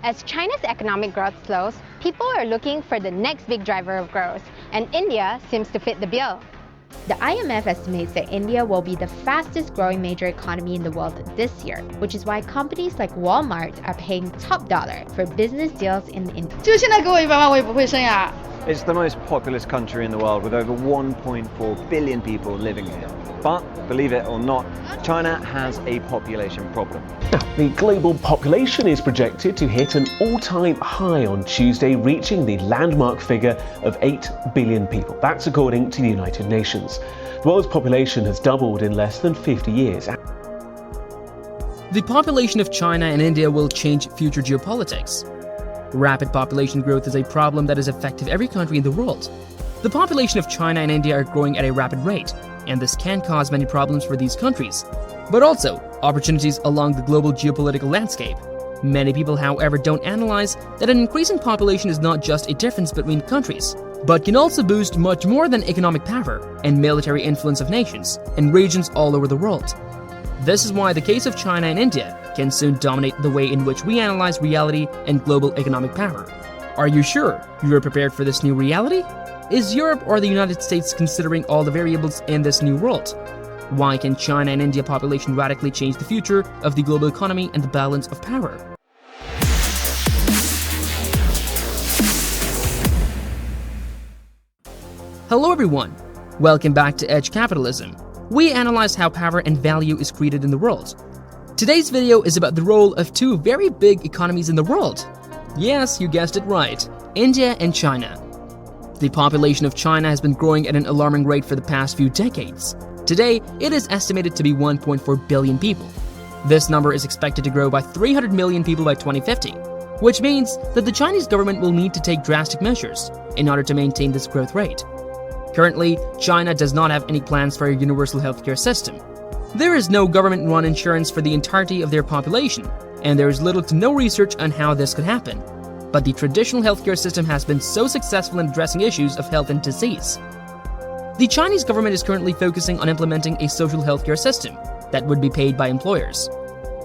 As China's economic growth slows, people are looking for the next big driver of growth, and India seems to fit the bill. The IMF estimates that India will be the fastest growing major economy in the world this year, which is why companies like Walmart are paying top dollar for business deals in India. 就现在给我100万，我也不会生呀。 It's the most populous country in the world with over 1.4 billion people living here. But, believe it or not, China has a population problem. The global population is projected to hit an all-time high on Tuesday, reaching the landmark figure of 8 billion people. That's according to the United Nations. The world's population has doubled in less than 50 years. The population of China and India will change future geopolitics. Rapid population growth is a problem that has affected every country in the world. The population of China and India are growing at a rapid rate, and this can cause many problems for these countries, but also opportunities along the global geopolitical landscape. Many people, however, don't analyze that an increasing population is not just a difference between countries, but can also boost much more than economic power and military influence of nations and regions all over the world. This is why the case of China and India can soon dominate the way in which we analyze reality and global economic power. Are you sure you are prepared for this new reality? Is Europe or the United States considering all the variables in this new world? Why can China and India population radically change the future of the global economy and the balance of power? Hello everyone, welcome back to Edge Capitalism. We analyze how power and value is created in the world. Today's video is about the role of two very big economies in the world. Yes, you guessed it right, India and China. The population of China has been growing at an alarming rate for the past few decades. Today, it is estimated to be 1.4 billion people. This number is expected to grow by 300 million people by 2050, which means that the Chinese government will need to take drastic measures in order to maintain this growth rate. Currently, China does not have any plans for a universal healthcare system. There is no government-run insurance for the entirety of their population, and there is little to no research on how this could happen. But the traditional healthcare system has been so successful in addressing issues of health and disease. The Chinese government is currently focusing on implementing a social healthcare system that would be paid by employers.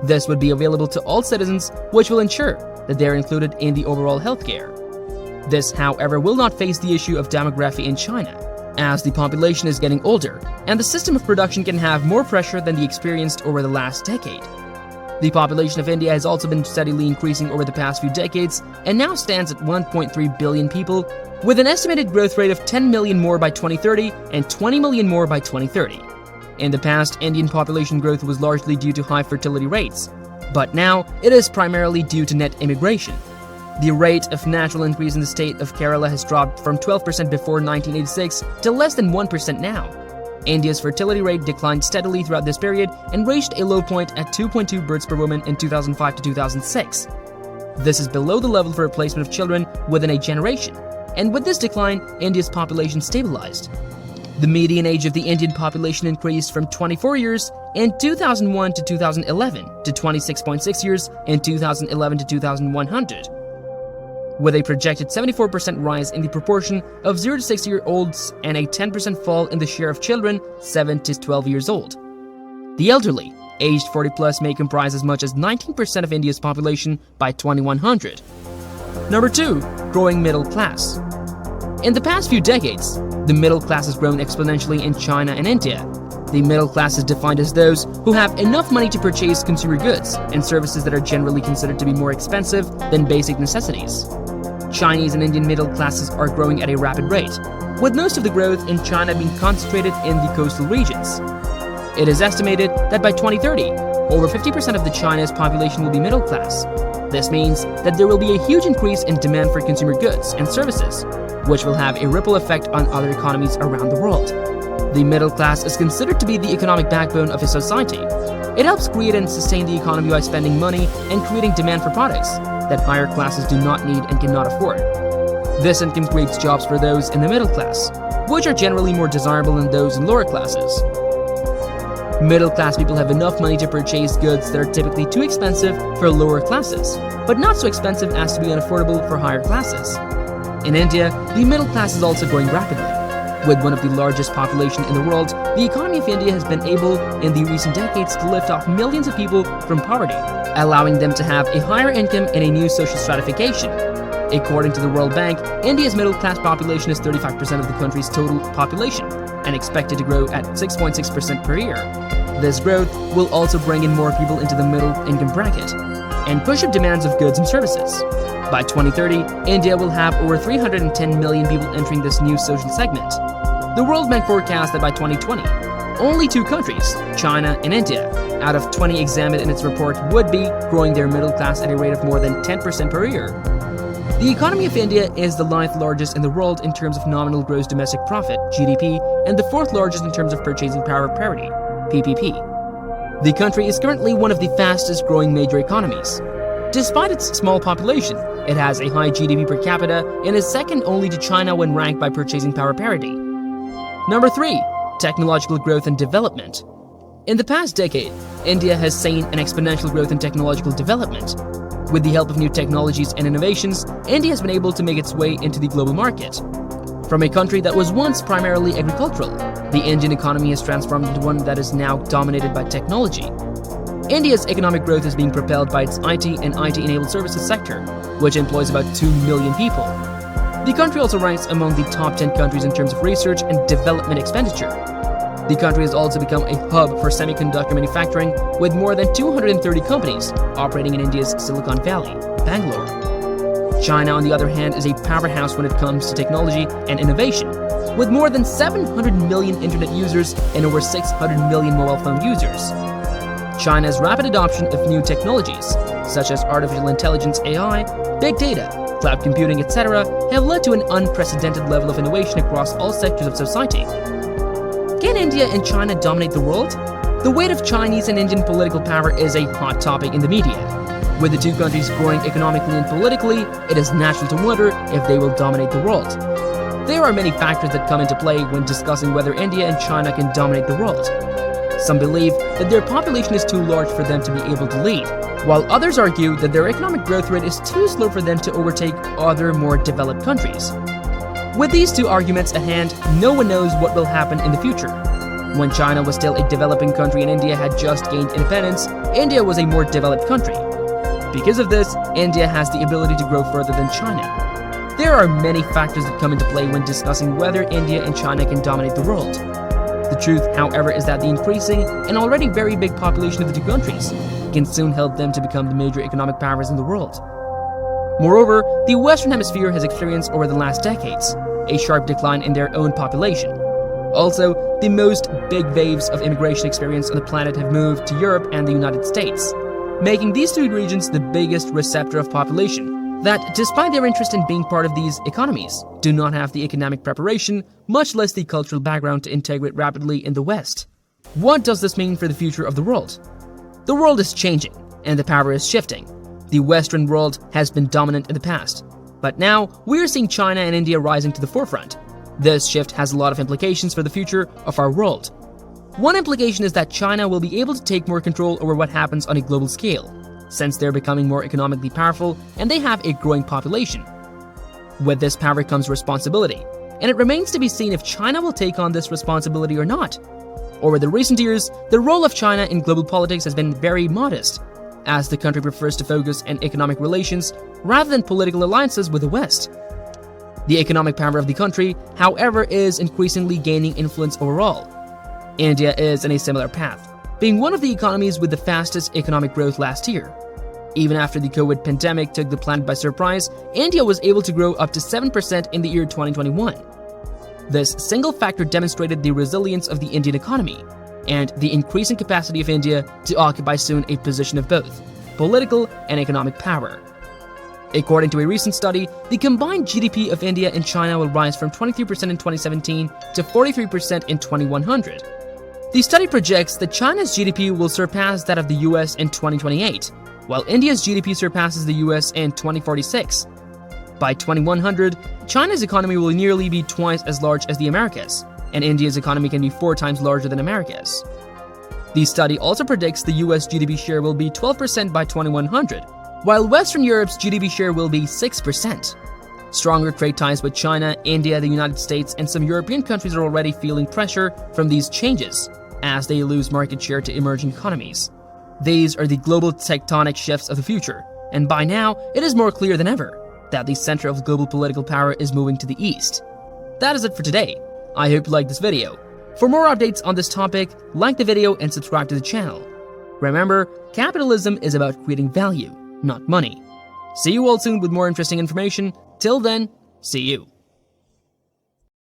This would be available to all citizens, which will ensure that they are included in the overall healthcare. This, however, will not face the issue of demography in China, as the population is getting older, and the system of production can have more pressure than the experienced over the last decade. The population of India has also been steadily increasing over the past few decades and now stands at 1.3 billion people, with an estimated growth rate of 10 million more by 2030 and 20 million more by 2030. In the past, Indian population growth was largely due to high fertility rates, but now it is primarily due to net immigration. The rate of natural increase in the state of Kerala has dropped from 12% before 1986 to less than 1% now. India's fertility rate declined steadily throughout this period and reached a low point at 2.2 births per woman in 2005 to 2006. This is below the level for replacement of children within a generation, and with this decline, India's population stabilized. The median age of the Indian population increased from 24 years in 2001 to 2011 to 26.6 years in 2011 to 2100. With a projected 74% rise in the proportion of 0 to 6-year-olds and a 10% fall in the share of children 7 to 12 years old. The elderly, aged 40 plus, may comprise as much as 19% of India's population by 2100. Number 2. Growing middle class. In the past few decades, the middle class has grown exponentially in China and India. The middle class is defined as those who have enough money to purchase consumer goods and services that are generally considered to be more expensive than basic necessities. Chinese and Indian middle classes are growing at a rapid rate, with most of the growth in China being concentrated in the coastal regions. It is estimated that by 2030, over 50% of the China's population will be middle class. This means that there will be a huge increase in demand for consumer goods and services, which will have a ripple effect on other economies around the world. The middle class is considered to be the economic backbone of a society. It helps create and sustain the economy by spending money and creating demand for products that higher classes do not need and cannot afford. This income creates jobs for those in the middle class, which are generally more desirable than those in lower classes. Middle class people have enough money to purchase goods that are typically too expensive for lower classes, but not so expensive as to be unaffordable for higher classes. In India, the middle class is also growing rapidly. With one of the largest population in the world, the economy of India has been able, in the recent decades, to lift off millions of people from poverty, allowing them to have a higher income and a new social stratification. According to the World Bank, India's middle-class population is 35% of the country's total population and expected to grow at 6.6% per year. This growth will also bring in more people into the middle income bracket and push up demands of goods and services. By 2030, India will have over 310 million people entering this new social segment. The World Bank forecasts that by 2020, only 2 countries, China and India, out of 20 examined in its report, would be growing their middle class at a rate of more than 10% per year. The economy of India is the 9th largest in the world in terms of nominal gross domestic profit, GDP, and the 4th largest in terms of purchasing power parity, PPP. The country is currently one of the fastest growing major economies. Despite its small population, it has a high GDP per capita and is second only to China when ranked by purchasing power parity. Number 3. Technological growth and development. In the past decade, India has seen an exponential growth in technological development. With the help of new technologies and innovations, India has been able to make its way into the global market. From a country that was once primarily agricultural, the Indian economy has transformed into one that is now dominated by technology. India's economic growth is being propelled by its IT and IT-enabled services sector, which employs about 2 million people. The country also ranks among the top 10 countries in terms of research and development expenditure. The country has also become a hub for semiconductor manufacturing, with more than 230 companies operating in India's Silicon Valley, Bangalore. China, on the other hand, is a powerhouse when it comes to technology and innovation, with more than 700 million internet users and over 600 million mobile phone users. China's rapid adoption of new technologies, such as artificial intelligence AI, big data, cloud computing, etc., have led to an unprecedented level of innovation across all sectors of society. Can India and China dominate the world? The weight of Chinese and Indian political power is a hot topic in the media. With the 2 countries growing economically and politically, it is natural to wonder if they will dominate the world. There are many factors that come into play when discussing whether India and China can dominate the world. Some believe that their population is too large for them to be able to lead, while others argue that their economic growth rate is too slow for them to overtake other more developed countries. With these 2 arguments at hand, no one knows what will happen in the future. When China was still a developing country and India had just gained independence, India was a more developed country. Because of this, India has the ability to grow further than China. There are many factors that come into play when discussing whether India and China can dominate the world. The truth, however, is that the increasing and already very big population of the 2 countries can soon help them to become the major economic powers in the world. Moreover, the Western Hemisphere has experienced over the last decades a sharp decline in their own population. Also, the most big waves of immigration experience on the planet have moved to Europe and the United States, making these 2 regions the biggest receptor of population that, despite their interest in being part of these economies, do not have the economic preparation, much less the cultural background to integrate rapidly in the West. What does this mean for the future of the world? The world is changing, and the power is shifting. The Western world has been dominant in the past, but now we are seeing China and India rising to the forefront. This shift has a lot of implications for the future of our world. One implication is that China will be able to take more control over what happens on a global scale, since they're becoming more economically powerful and they have a growing population. With this power comes responsibility, and it remains to be seen if China will take on this responsibility or not. Over the recent years, the role of China in global politics has been very modest, as the country prefers to focus on economic relations rather than political alliances with the West. The economic power of the country, however, is increasingly gaining influence overall. India is in a similar path, being one of the economies with the fastest economic growth last year. Even after the COVID pandemic took the planet by surprise, India was able to grow up to 7% in the year 2021. This single factor demonstrated the resilience of the Indian economy and the increasing capacity of India to occupy soon a position of both political and economic power. According to a recent study, the combined GDP of India and China will rise from 23% in 2017 to 43% in 2100. The study projects that China's GDP will surpass that of the US in 2028, while India's GDP surpasses the US in 2046. By 2100, China's economy will nearly be twice as large as the Americas, and India's economy can be 4 times larger than America's. The study also predicts the US GDP share will be 12% by 2100, while Western Europe's GDP share will be 6%. Stronger trade ties with China, India, the United States, and some European countries are already feeling pressure from these changes as they lose market share to emerging economies. These are the global tectonic shifts of the future, and by now, it is more clear than ever that the center of global political power is moving to the east. That is it for today. I hope you liked this video. For more updates on this topic, like the video and subscribe to the channel. Remember, capitalism is about creating value, not money. See you all soon with more interesting information. Till then, see you.